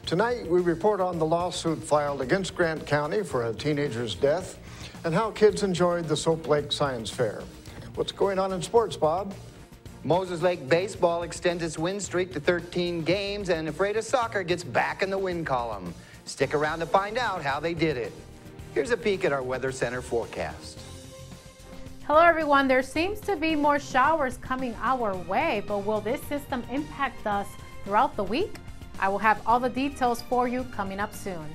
Tonight, we report on the lawsuit filed against Grant County for a teenager's death and how kids enjoyed the Soap Lake Science Fair. What's going on in sports, Bob? Moses Lake baseball extends its win streak to 13 games, and Afraid of Soccer gets back in the win column. Stick around to find out how they did it. Here's a peek at our Weather Center forecast. Hello everyone, there seems to be more showers coming our way, but will this system impact us throughout the week? I will have all the details for you coming up soon.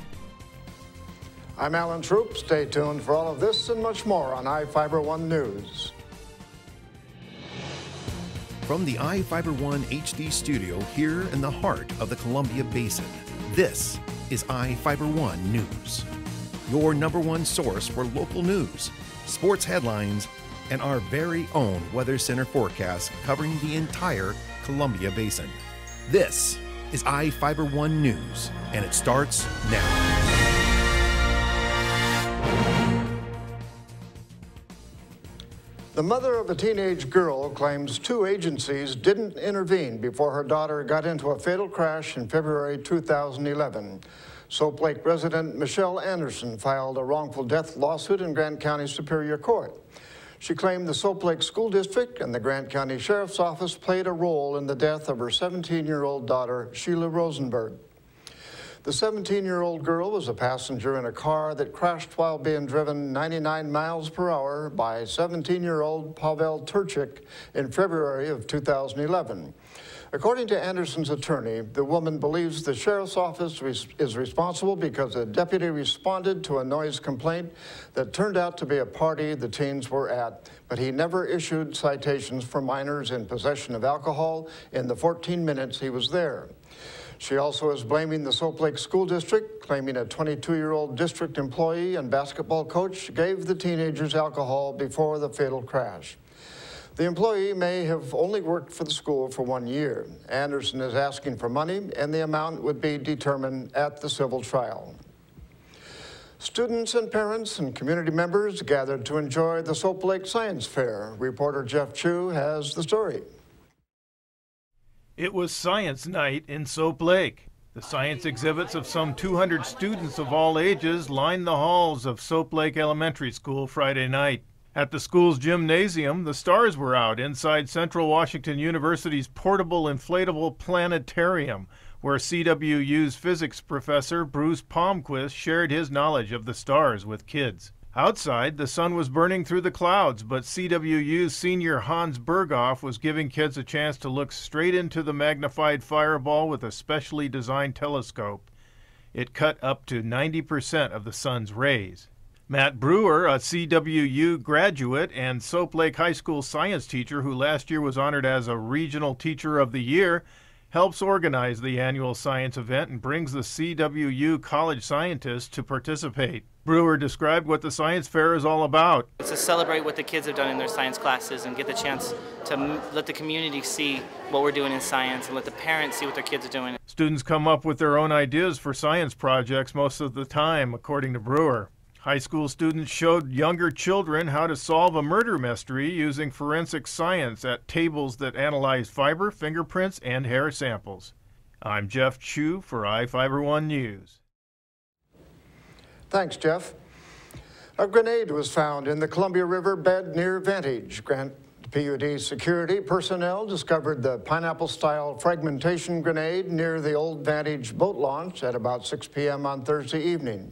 I'm Alan Troop. Stay tuned for all of this and much more on iFIBER 1 News. From the iFIBER 1 HD studio here in the heart of the Columbia Basin, this is iFIBER 1 News, your #1 source for local news, sports headlines, and our very own Weather Center forecast covering the entire Columbia Basin. This is iFIBER 1 News, and it starts now. The mother of a teenage girl claims 2 agencies didn't intervene before her daughter got into a fatal crash in February 2011. Soap Lake resident Michelle Anderson filed a wrongful death lawsuit in Grant County Superior Court. She claimed the Soap Lake School District and the Grant County Sheriff's Office played a role in the death of her 17-year-old daughter, Sheila Rosenberg. The 17-year-old girl was a passenger in a car that crashed while being driven 99 miles per hour by 17-year-old Pavel Turchik in February of 2011. According to Anderson's attorney, the woman believes the sheriff's office is responsible because a deputy responded to a noise complaint that turned out to be a party the teens were at, but he never issued citations for minors in possession of alcohol in the 14 minutes he was there. She also is blaming the Soap Lake School District, claiming a 22-year-old district employee and basketball coach gave the teenagers alcohol before the fatal crash. The employee may have only worked for the school for 1 year. Anderson is asking for money, and the amount would be determined at the civil trial. Students and parents and community members gathered to enjoy the Soap Lake Science Fair. Reporter Jeff Chu has the story. It was Science Night in Soap Lake. The science exhibits of some 200 students of all ages lined the halls of Soap Lake Elementary School Friday night. At the school's gymnasium, the stars were out inside Central Washington University's portable inflatable planetarium, where CWU's physics professor Bruce Palmquist shared his knowledge of the stars with kids. Outside, the sun was burning through the clouds, but CWU's senior Hans Berghoff was giving kids a chance to look straight into the magnified fireball with a specially designed telescope. It cut up to 90% of the sun's rays. Matt Brewer, a CWU graduate and Soap Lake High School science teacher who last year was honored as a Regional Teacher of the Year, helps organize the annual science event and brings the CWU college scientists to participate. Brewer described what the science fair is all about. It's to celebrate what the kids have done in their science classes and get the chance to let the community see what we're doing in science and let the parents see what their kids are doing. Students come up with their own ideas for science projects most of the time, according to Brewer. High school students showed younger children how to solve a murder mystery using forensic science at tables that analyze fiber, fingerprints, and hair samples. I'm Jeff Chu for iFIBER 1 News. Thanks, Jeff. A grenade was found in the Columbia River bed near Vantage. Grant PUD security personnel discovered the pineapple-style fragmentation grenade near the old Vantage boat launch at about 6 p.m. on Thursday evening.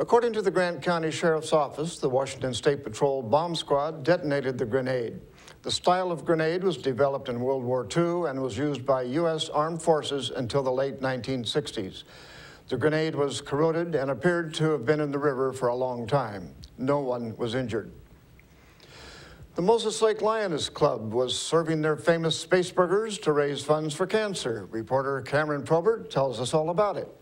According to the Grant County Sheriff's Office, the Washington State Patrol bomb squad detonated the grenade. The style of grenade was developed in World War II and was used by U.S. Armed Forces until the late 1960s. The grenade was corroded and appeared to have been in the river for a long time. No one was injured. The Moses Lake Lioness Club was serving their famous space burgers to raise funds for cancer. Reporter Cameron Probert tells us all about it.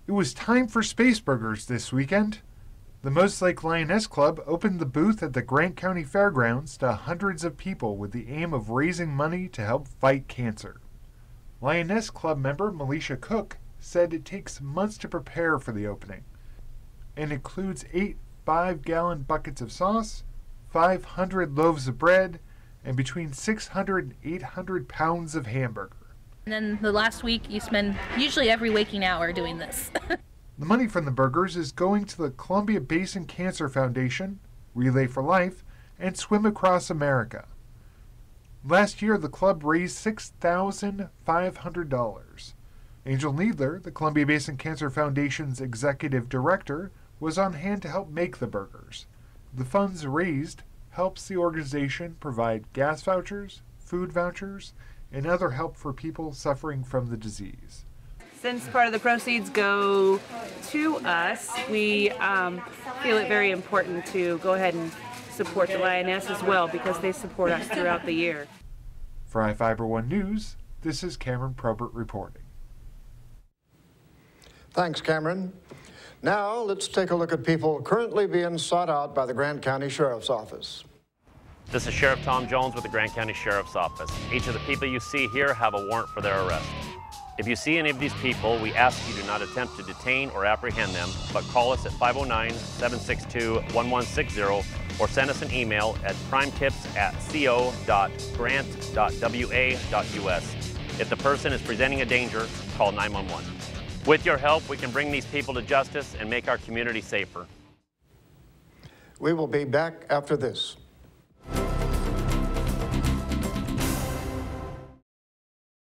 It was time for space burgers this weekend. The Moses Lake Lioness Club opened the booth at the Grant County Fairgrounds to hundreds of people with the aim of raising money to help fight cancer. Lioness Club member Melisha Cook said it takes months to prepare for the opening and includes 8 5-gallon buckets of sauce, 500 loaves of bread, and between 600 and 800 pounds of hamburger. And then the last week, you spend usually every waking hour doing this. The money from the burgers is going to the Columbia Basin Cancer Foundation, Relay for Life, and Swim Across America. Last year, the club raised $6,500. Angel Needler, the Columbia Basin Cancer Foundation's executive director, was on hand to help make the burgers. The funds raised helps the organization provide gas vouchers, food vouchers, and other help for people suffering from the disease. Since part of the proceeds go to us, we feel it very important to go ahead and support the Lioness as well, because they support us throughout the year. For iFIBER 1 News, this is Cameron Probert reporting. Thanks, Cameron. Now, let's take a look at people currently being sought out by the Grant County Sheriff's Office. This is Sheriff Tom Jones with the Grant County Sheriff's Office. Each of the people you see here have a warrant for their arrest. If you see any of these people, we ask you do not attempt to detain or apprehend them, but call us at 509-762-1160 or send us an email at primetips@co.grant.wa.us. If the person is presenting a danger, call 911. With your help, we can bring these people to justice and make our community safer. We will be back after this.